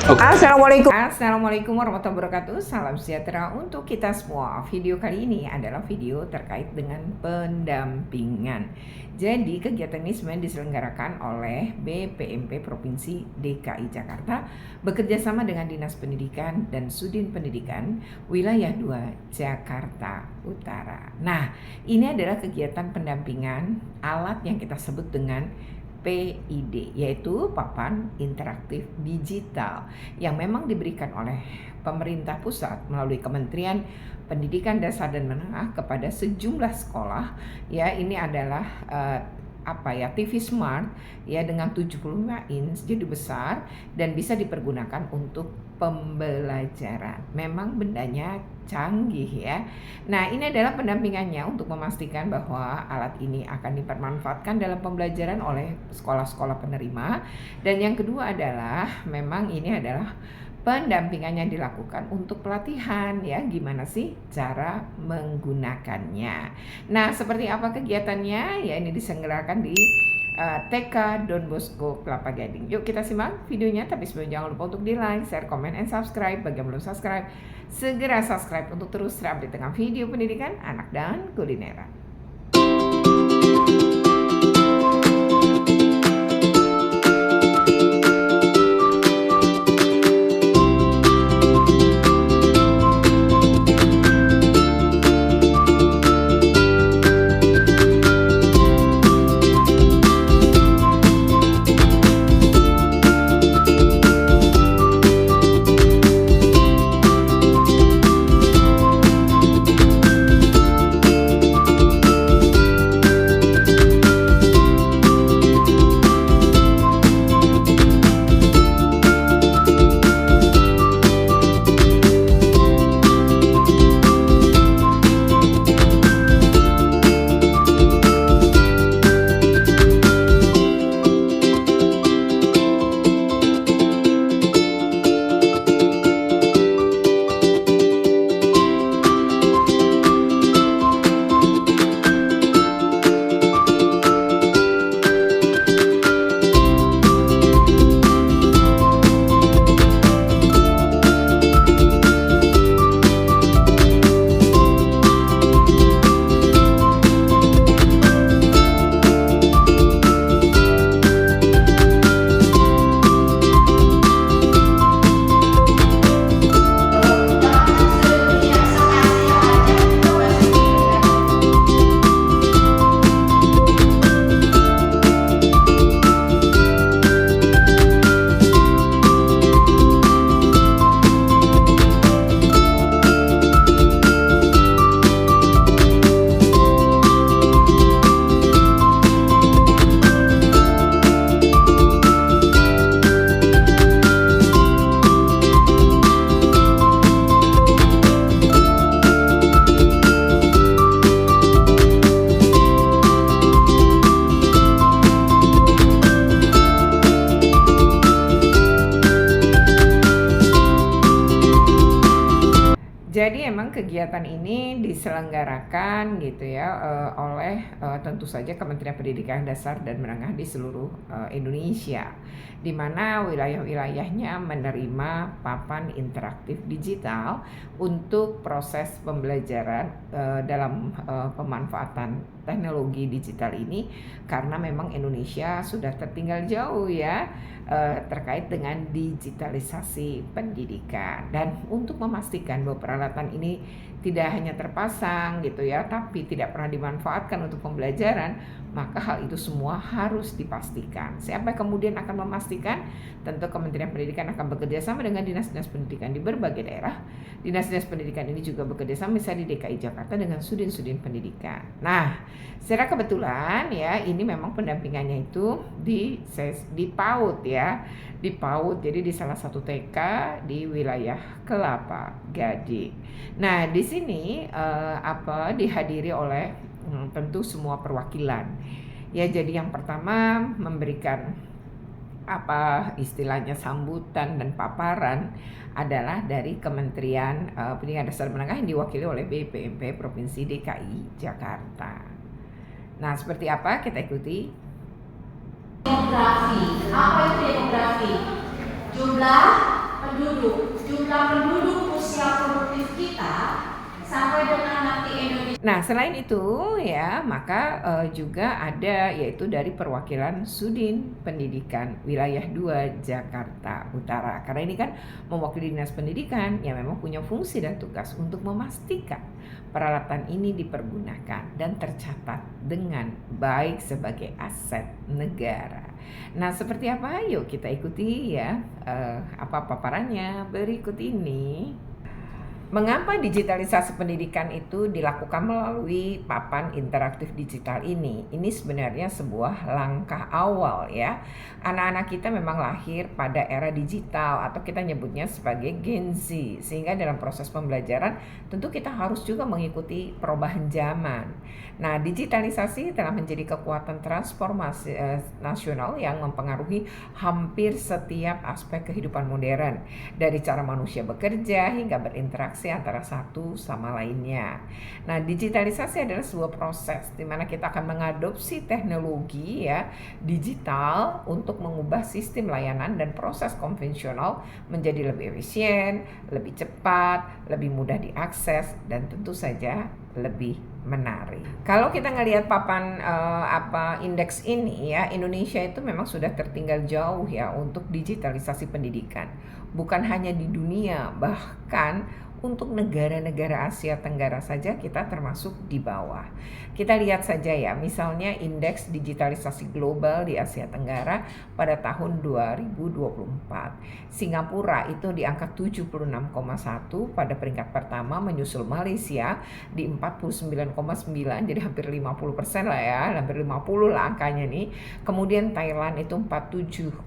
Assalamualaikum warahmatullahi wabarakatuh. Salam sejahtera untuk kita semua. Video kali ini adalah video terkait dengan pendampingan. Jadi kegiatan ini sebenarnya diselenggarakan oleh BPMP Provinsi DKI Jakarta bekerjasama dengan Dinas Pendidikan dan Sudin Pendidikan Wilayah 2 Jakarta Utara. Nah, ini adalah kegiatan pendampingan alat yang kita sebut dengan PID, yaitu papan interaktif digital yang memang diberikan oleh pemerintah pusat melalui Kementerian Pendidikan Dasar dan Menengah kepada sejumlah sekolah. Ya, ini adalah TV Smart ya dengan 75 inch, jadi besar dan bisa dipergunakan untuk pembelajaran. Memang bendanya canggih ya. Nah, ini adalah pendampingannya untuk memastikan bahwa alat ini akan dipermanfaatkan dalam pembelajaran oleh sekolah-sekolah penerima. Dan yang kedua adalah memang ini adalah pendampingannya dilakukan untuk pelatihan ya, gimana sih cara menggunakannya. Nah, seperti apa kegiatannya? Ya, ini diselenggarakan di TK Don Bosco Kelapa Gading. Yuk kita simak videonya, tapi sebelumnya jangan lupa untuk di like, share, comment, and subscribe. Bagi yang belum subscribe, segera subscribe untuk terus terupdate dengan video pendidikan anak dan kulineran. Jadi emang kegiatan ini diselenggarakan gitu ya oleh tentu saja Kementerian Pendidikan Dasar dan Menengah di seluruh Indonesia, di mana wilayah-wilayahnya menerima papan interaktif digital untuk proses pembelajaran dalam pemanfaatan teknologi digital ini, karena memang Indonesia sudah tertinggal jauh ya terkait dengan digitalisasi pendidikan. Dan untuk memastikan bahwa peralatan ini tidak hanya terpasang gitu ya, tapi tidak pernah dimanfaatkan untuk pembelajaran, maka hal itu semua harus dipastikan. Siapa yang kemudian akan memastikan? Tentu Kementerian Pendidikan akan bekerja sama dengan dinas-dinas pendidikan di berbagai daerah. Dinas-dinas pendidikan ini juga bekerja sama misalnya di DKI Jakarta dengan Sudin-Sudin Pendidikan. Nah, secara kebetulan ya, ini memang pendampingannya itu di PAUD ya, di PAUD, jadi di salah satu TK di wilayah Kelapa Gading. Nah, di sini dihadiri oleh tentu semua perwakilan. Ya, jadi yang pertama memberikan istilahnya sambutan dan paparan adalah dari Kementerian Pendidikan Dasar Menengah yang diwakili oleh BPMP Provinsi DKI Jakarta. Nah, seperti apa? Kita ikuti. Demografi. Apa itu demografi? Jumlah penduduk, jumlah penduduk usia produktif kita sampai dengan nanti Indonesia. Nah, selain itu ya, maka juga ada yaitu dari perwakilan Sudin Pendidikan Wilayah 2 Jakarta Utara. Karena ini kan mewakili Dinas Pendidikan yang memang punya fungsi dan tugas untuk memastikan peralatan ini dipergunakan dan tercatat dengan baik sebagai aset negara. Nah, seperti apa? Yuk kita ikuti ya apa paparannya berikut ini. Mengapa digitalisasi pendidikan itu dilakukan melalui papan interaktif digital ini? Ini sebenarnya sebuah langkah awal ya. Anak-anak kita memang lahir pada era digital atau kita nyebutnya sebagai Gen Z. Sehingga dalam proses pembelajaran tentu kita harus juga mengikuti perubahan zaman. Nah, digitalisasi telah menjadi kekuatan transformasi nasional yang mempengaruhi hampir setiap aspek kehidupan modern. Dari cara manusia bekerja hingga berinteraksi antara satu sama lainnya. Nah, digitalisasi adalah sebuah proses di mana kita akan mengadopsi teknologi ya digital untuk mengubah sistem layanan dan proses konvensional menjadi lebih efisien, lebih cepat, lebih mudah diakses dan tentu saja lebih menarik. Kalau kita ngelihat papan indeks ini ya, Indonesia itu memang sudah tertinggal jauh ya untuk digitalisasi pendidikan. Bukan hanya di dunia, bahkan untuk negara-negara Asia Tenggara saja kita termasuk di bawah. Kita lihat saja ya, misalnya indeks digitalisasi global di Asia Tenggara pada tahun 2024. Singapura itu di angka 76,1 pada peringkat pertama, menyusul Malaysia di 49,9, jadi hampir 50% lah ya, hampir 50 lah angkanya nih. Kemudian Thailand itu 47,2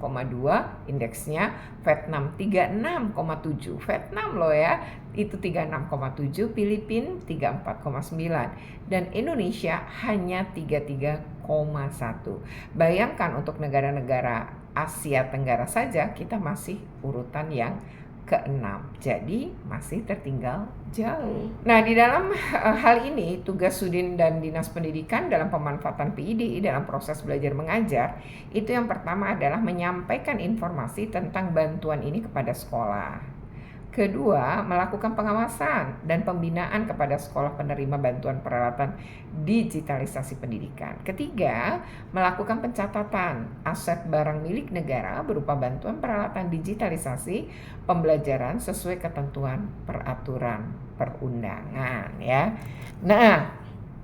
indeksnya, Vietnam 36,7, Vietnam loh ya, itu 36,7, Filipina 34,9 dan Indonesia hanya 33,1. Bayangkan untuk negara-negara Asia Tenggara saja kita masih urutan yang ke-6. Jadi masih tertinggal jauh. Nah, di dalam hal ini tugas Sudin dan Dinas Pendidikan dalam pemanfaatan PID dalam proses belajar mengajar itu yang pertama adalah menyampaikan informasi tentang bantuan ini kepada sekolah. Kedua, melakukan pengawasan dan pembinaan kepada sekolah penerima bantuan peralatan digitalisasi pendidikan. Ketiga, melakukan pencatatan aset barang milik negara berupa bantuan peralatan digitalisasi pembelajaran sesuai ketentuan peraturan perundangan ya. Nah,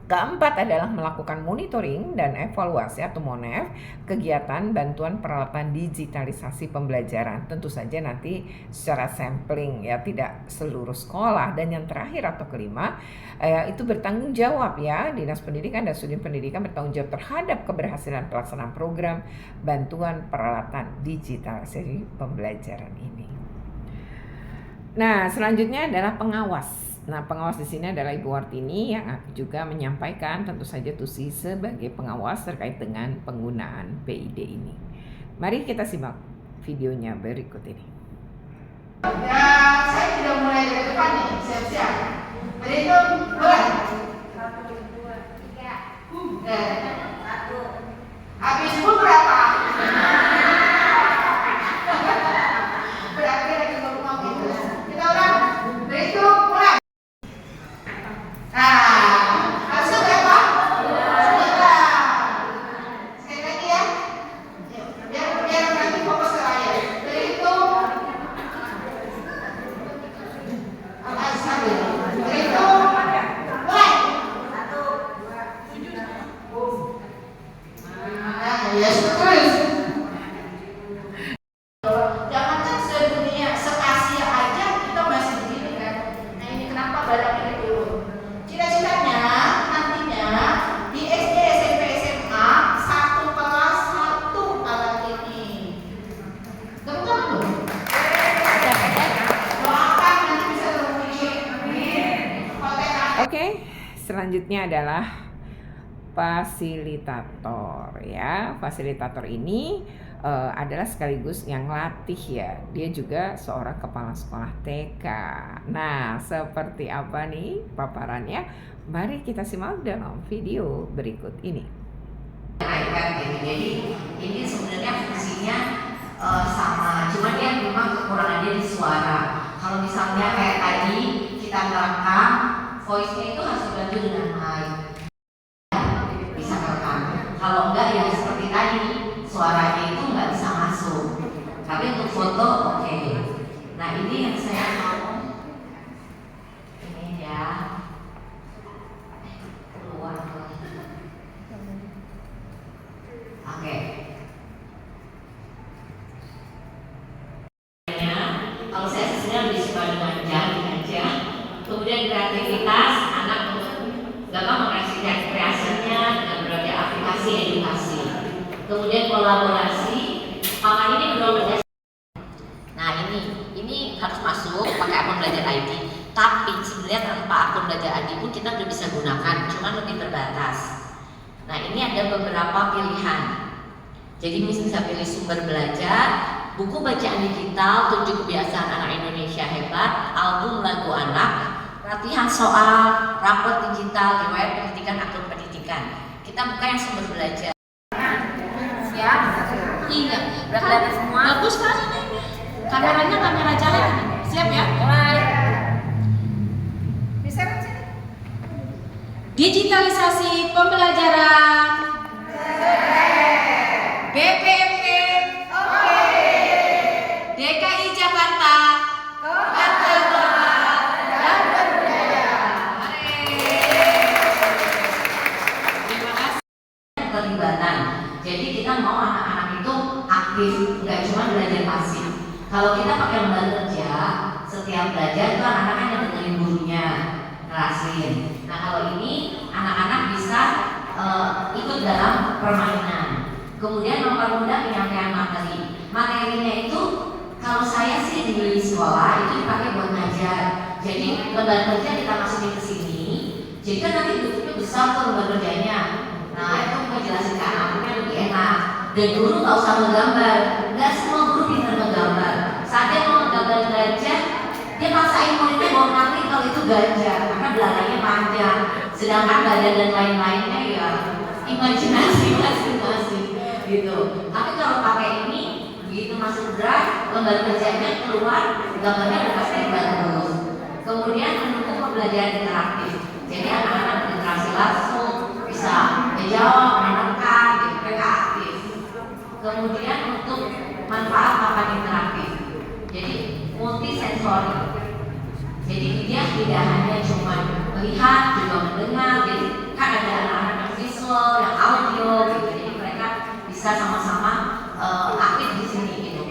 keempat adalah melakukan monitoring dan evaluasi atau MONEV kegiatan bantuan peralatan digitalisasi pembelajaran. Tentu saja nanti secara sampling ya, tidak seluruh sekolah. Dan yang terakhir atau kelima itu bertanggung jawab ya, Dinas Pendidikan dan Sudin Pendidikan bertanggung jawab terhadap keberhasilan pelaksanaan program bantuan peralatan digitalisasi pembelajaran ini. Nah, selanjutnya adalah pengawas. Nah, pengawas di sini adalah Ibu Wartini yang juga menyampaikan tentu saja tusi sebagai pengawas terkait dengan penggunaan PID ini. Mari kita simak videonya berikut ini. Ya, saya sudah mulai dari depan nih, siap-siap. Berhitung, mulai. 1, 2, 3. Satu. Habis itu berapa? Berarti lagi ngomong gitu. Kita ulang. Berhitung, mulai. Hasil berapa? 9. Sekali lagi ya. Biar nanti fokus ke layar. Berhitung. Berhitung. Mulai. 1, 2, 7. Ya terus. Jangan kan sedunia, se-Asia aja kita masih begini kan. Nah, ini kenapa barang ini turun? Cita-citanya nantinya di SD, SMP, SMA satu kelas satu alat ini. Tepuk tangan dong. Doakan nanti bisa terwujud. Oke, selanjutnya adalah fasilitator ya. Fasilitator ini adalah sekaligus yang latih ya. Dia juga seorang kepala sekolah TK. Nah, seperti apa nih paparannya? Mari kita simak dalam video berikut ini. Jadi ini sebenarnya fungsinya sama, cuma dia memang kekurangannya di suara. Kalau misalnya kayak tadi kita merekam, voice-nya itu harus dibantu dengan mic, bisa rekam. Kalau enggak ya seperti tadi, suaranya itu nggak bisa masuk. Tapi untuk foto oke. Nah ini yang saya mau ini ya keluar. Oke. Kalau saya sebenarnya lebih suka dengan jalan aja. Kemudian kreativitas, anak gampang mengekspresikan kreasinya dengan berbagai aplikasi edukasi. Kemudian kolaborasi, papan ini belum berdasar. Nah ini harus masuk pakai akun belajar ID. Tapi sebenarnya tanpa akun belajar ID pun kita udah bisa gunakan, cuma lebih terbatas. Nah ini ada beberapa pilihan. Jadi bisa pilih sumber belajar, buku bacaan digital, 7 kebiasaan anak Indonesia hebat, album lagu anak, latihan soal, rapor digital, riwayat pendidikan, akun pendidikan. Kita buka yang sumber belajar. Ya, iya, udah kelihatan semua. Bagus kan ini? Kameranya kamera jalan. Siap ya? Mulai. Digitalisasi pembelajaran. BPMP. DKI Jakarta. Dan berbudaya. Terima kasih. Keterlibatan. Jadi kita mau anak-anak itu aktif, nggak cuma belajar pasif. Kalau kita pakai lembaga kerja, setiap belajar itu anak-anak yang dengerin gurunya ngerasain. Nah kalau ini anak-anak bisa ikut dalam permainan. Kemudian mempermudah penyampaian materi. Materinya itu kalau saya sih di sekolah itu dipakai buat ngajar. Jadi lembaga kerja kita masukin ke sini. Jadi kan nanti bentuknya besar tuh lembaga kerjanya. Nah itu ngejelasin ke anak-anaknya lebih enak. Dan guru nggak usah menggambar. Nggak semua guru pintar menggambar. Saat dia mau menggambar gajah, dia paksain muridnya bawa nanti kalau itu gajah karena belalainya panjang. Sedangkan badan dan lain-lainnya ya imajinasi masing-masing gitu. Tapi kalau pakai ini begitu masuk drive, lembar kerjanya keluar, gambarnya udah pasti bagus. Kemudian mendukung pembelajaran interaktif. Jadi anak-anak berinteraksi langsung, bisa menjawab, menekan, gitu, mereka aktif. Kemudian untuk manfaat papan interaktif. Jadi multisensori. Jadi dia tidak hanya cuma melihat, juga mendengar. Jadi kan ada anak-anak yang visual, yang audio, gitu. Jadi mereka bisa sama-sama aktif di sini gitu.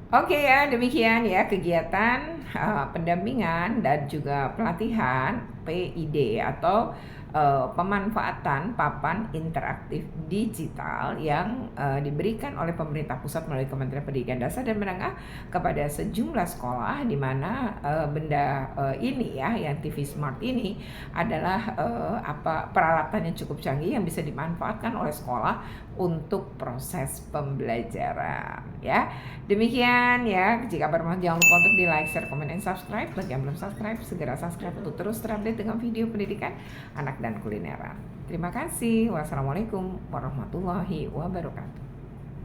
Oke ya, demikian ya kegiatan pendampingan dan juga pelatihan PID atau pemanfaatan papan interaktif digital yang diberikan oleh pemerintah pusat melalui Kementerian Pendidikan Dasar dan Menengah kepada sejumlah sekolah, di mana benda ini ya, yang TV Smart ini adalah peralatan yang cukup canggih yang bisa dimanfaatkan oleh sekolah untuk proses pembelajaran ya. Demikian ya, jika bermanfaat jangan lupa untuk di like, share, komen, dan subscribe. Bagi yang belum subscribe, segera subscribe untuk terus terupdate dengan video pendidikan anak dan kulineran. Terima kasih. Wassalamualaikum warahmatullahi wabarakatuh.